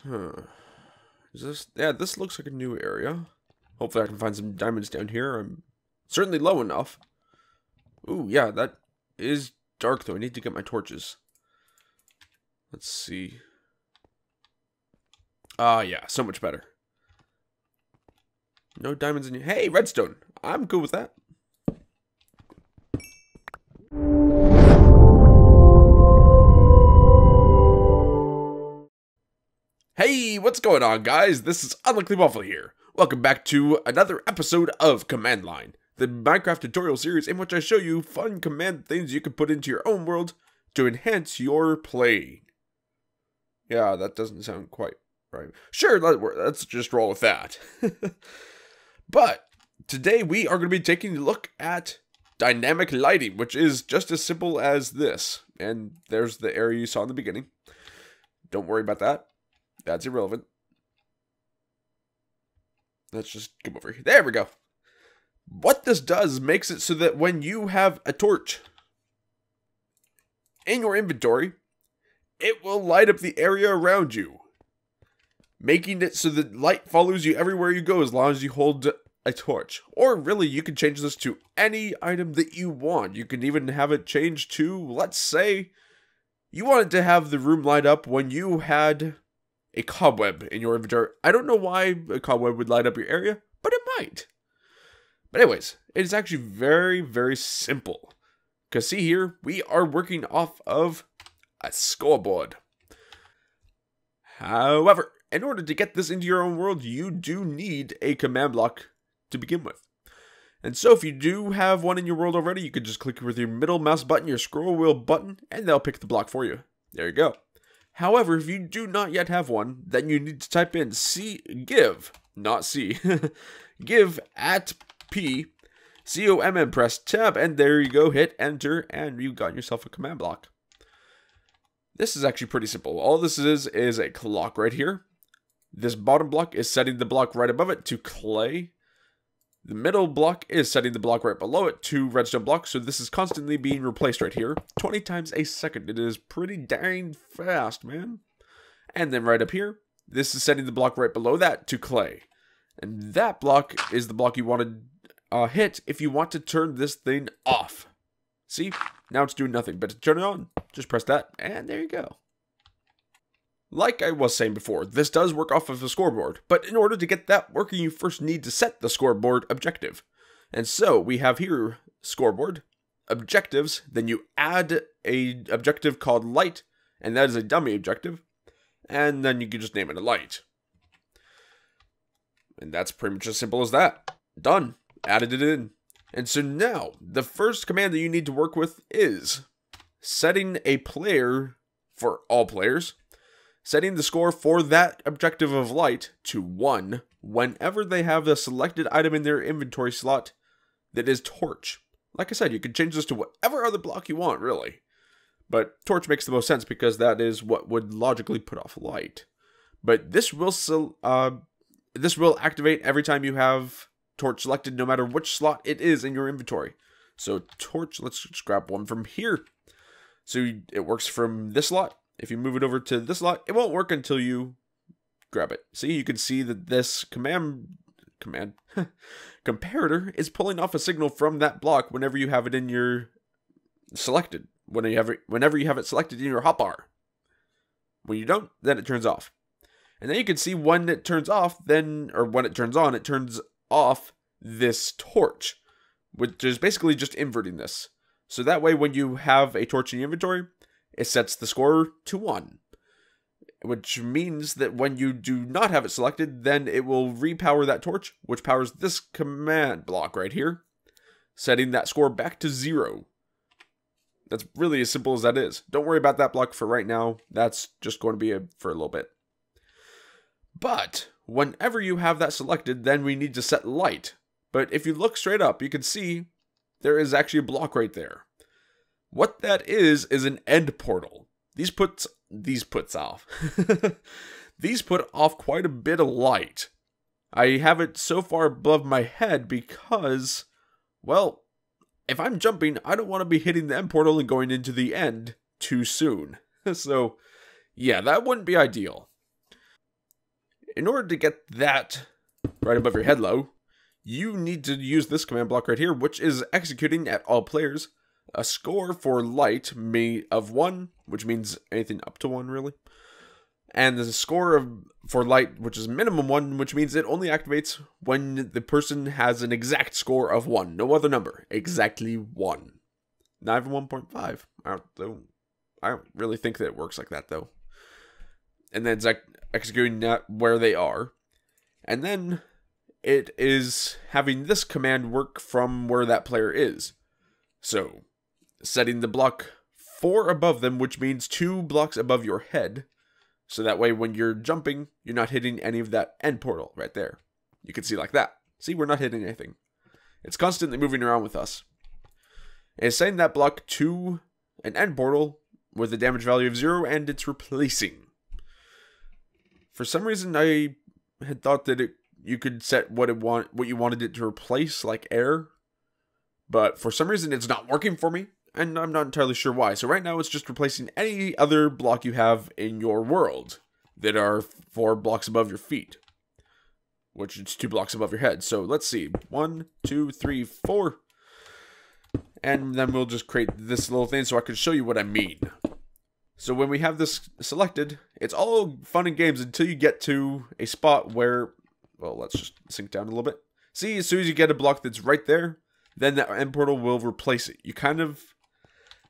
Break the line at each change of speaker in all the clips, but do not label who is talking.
Huh. Is this... Yeah, this looks like a new area. Hopefully I can find some diamonds down here. I'm certainly low enough. Ooh, yeah, that is dark, though. I need to get my torches. Let's see. Ah, yeah, so much better. No diamonds in here. Hey, redstone. I'm cool with that. Hey, what's going on, guys? This is Unlikely Waffle here. Welcome back to another episode of Command Line, the Minecraft tutorial series in which I show you fun command things you can put into your own world to enhance your play. Yeah, that doesn't sound quite right. Sure, let's just roll with that. But today we are going to be taking a look at dynamic lighting, which is just as simple as this. And there's the area you saw in the beginning. Don't worry about that. That's irrelevant. Let's just come over here. There we go. What this does makes it so that when you have a torch in your inventory, it will light up the area around you, making it so that light follows you everywhere you go as long as you hold a torch. Or really, you can change this to any item that you want. You can even have it change to, let's say, you wanted to have the room light up when you had a cobweb in your inventory. I don't know why a cobweb would light up your area, but it might. But anyways, it is actually very, very simple. Because see here, we are working off of a scoreboard. However, in order to get this into your own world, you do need a command block to begin with. And so if you do have one in your world already, you can just click with your middle mouse button, your scroll wheel button, and they'll pick the block for you. There you go. However, if you do not yet have one, then you need to type in give, not C, give at P, COMM, press tab, and there you go, hit enter, and you got yourself a command block. This is actually pretty simple. All this is a clock right here. This bottom block is setting the block right above it to clay. The middle block is setting the block right below it to redstone block, so this is constantly being replaced right here, 20 times a second. It is pretty dang fast, man. And then right up here, this is setting the block right below that to clay. And that block is the block you want to hit if you want to turn this thing off. See? Now it's doing nothing, but to turn it on, just press that, and there you go. Like I was saying before, this does work off of the scoreboard, but in order to get that working, you first need to set the scoreboard objective. And so we have here scoreboard, objectives, then you add a objective called light, and that is a dummy objective, and then you can just name it a light. And that's pretty much as simple as that. Done. Added it in. And so now, the first command that you need to work with is setting a player for all players, setting the score for that objective of light to 1 whenever they have the selected item in their inventory slot that is torch. Like I said, you can change this to whatever other block you want, really. But torch makes the most sense because that is what would logically put off light. But this will activate every time you have torch selected, no matter which slot it is in your inventory. So torch, let's just grab one from here. So it works from this slot. If you move it over to this slot, it won't work until you grab it. See, you can see that this comparator is pulling off a signal from that block whenever you have it in your selected. Whenever you have it selected in your hotbar. When you don't, then it turns off. And then you can see when it turns off, when it turns on, it turns off this torch, which is basically just inverting this. So that way, when you have a torch in your inventory, it sets the score to 1, which means that when you do not have it selected, then it will repower that torch, which powers this command block right here, setting that score back to 0. That's really as simple as that is. Don't worry about that block for right now. That's just going to be for a little bit. But whenever you have that selected, then we need to set light. But if you look straight up, you can see there is actually a block right there. What that is an end portal. These put off quite a bit of light. I have it so far above my head because, well, if I'm jumping, I don't want to be hitting the end portal and going into the end too soon. So, yeah, that wouldn't be ideal. in order to get that right above your head low, you need to use this command block right here, which is executing at all players a score for light of 1, which means anything up to 1 really. And the score for light, which is minimum 1, which means it only activates when the person has an exact score of 1. No other number. Exactly 1. Not even 1.5. I don't really think that it works like that, though. And then it's executing that where they are. And then it is having this command work from where that player is. So, setting the block 4 above them, which means 2 blocks above your head. So that way when you're jumping, you're not hitting any of that end portal right there. You can see like that. See, we're not hitting anything. It's constantly moving around with us. It's setting that block to an end portal with a damage value of 0, and it's replacing. For some reason, I had thought that you could set what you wanted it to replace, like air. But for some reason, it's not working for me. And I'm not entirely sure why. So right now, it's just replacing any other block you have in your world that are 4 blocks above your feet. Which is 2 blocks above your head. So let's see. 1, 2, 3, 4. And then we'll just create this little thing so I can show you what I mean. So when we have this selected, it's all fun and games until you get to a spot where, well, let's just sink down a little bit. See, as soon as you get a block that's right there, then that end portal will replace it. You kind of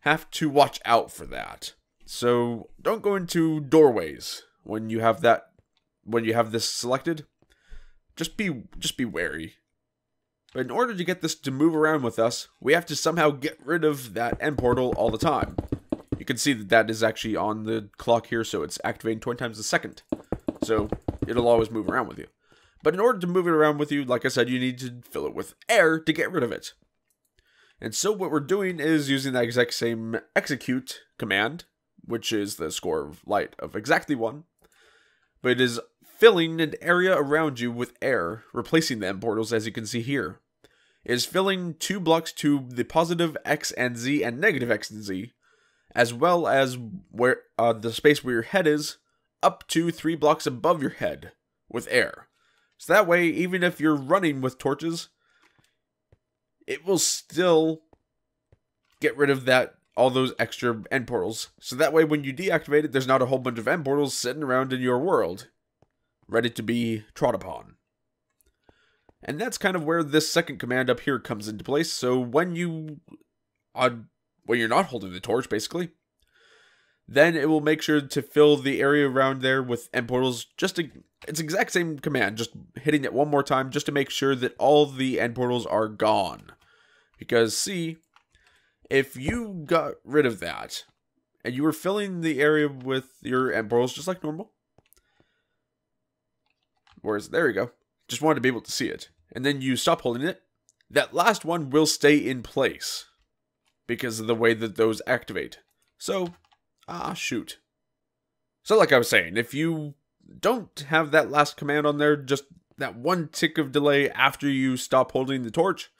have to watch out for that. So don't go into doorways when you have this selected. Just be wary. But in order to get this to move around with us, we have to somehow get rid of that end portal all the time. You can see that is actually on the clock here, so it's activating 20 times a second. So it'll always move around with you. But in order to move it around with you, like I said, you need to fill it with air to get rid of it. And so what we're doing is using that exact same execute command, which is the score of light of exactly 1. But it is filling an area around you with air, replacing the end portals, as you can see here. It is filling 2 blocks to the positive X and Z and negative X and Z, as well as where the space where your head is, up to 3 blocks above your head with air. So that way, even if you're running with torches, it will still get rid of all those extra end portals. So that way, when you deactivate it, there's not a whole bunch of end portals sitting around in your world, ready to be trod upon. And that's kind of where this second command up here comes into place. So when you're not holding the torch, basically, then it will make sure to fill the area around there with end portals. It's exact same command, just hitting it one more time just to make sure that all the end portals are gone. Because, see, if you got rid of that, and you were filling the area with your end portals just like normal, there you go, just wanted to be able to see it, and then you stop holding it, that last one will stay in place because of the way that those activate. So, shoot. So like I was saying, if you don't have that last command on there, just that one tick of delay after you stop holding the torch,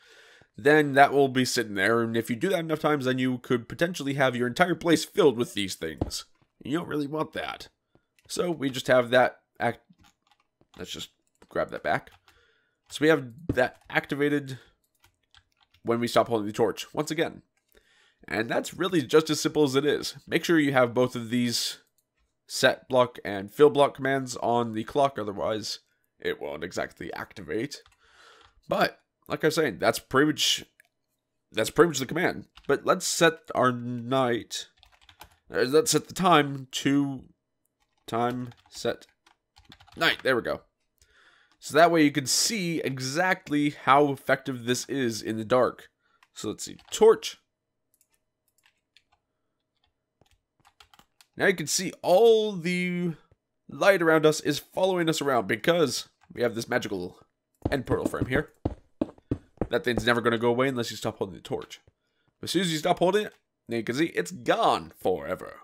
then that will be sitting there, and if you do that enough times, then you could potentially have your entire place filled with these things. You don't really want that. So we just have that let's just grab that back. So we have that activated when we stop holding the torch, once again. And that's really just as simple as it is. Make sure you have both of these set block and fill block commands on the clock, otherwise it won't exactly activate. But like I was saying, that's pretty much the command. But let's set our night. Let's set the time to set night. There we go. So that way you can see exactly how effective this is in the dark. So let's see, torch. Now you can see all the light around us is following us around because we have this magical end portal frame here. That thing's never going to go away unless you stop holding the torch. As soon as you stop holding it, now you can see it's gone forever.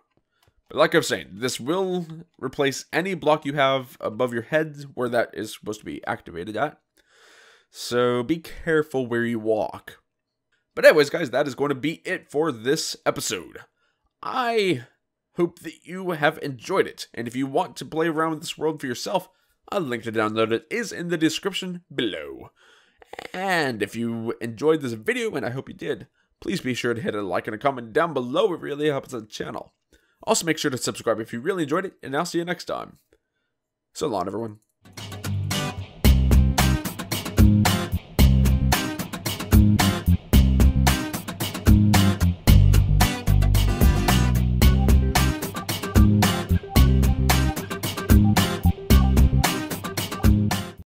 But like I was saying, this will replace any block you have above your head where that is supposed to be activated at. So be careful where you walk. But anyways, guys, that is going to be it for this episode. I hope that you have enjoyed it. And if you want to play around with this world for yourself, A link to download it is in the description below. And if you enjoyed this video, and I hope you did, please be sure to hit a like and a comment down below. It really helps the channel. Also, make sure to subscribe if you really enjoyed it, and I'll see you next time. So long, everyone.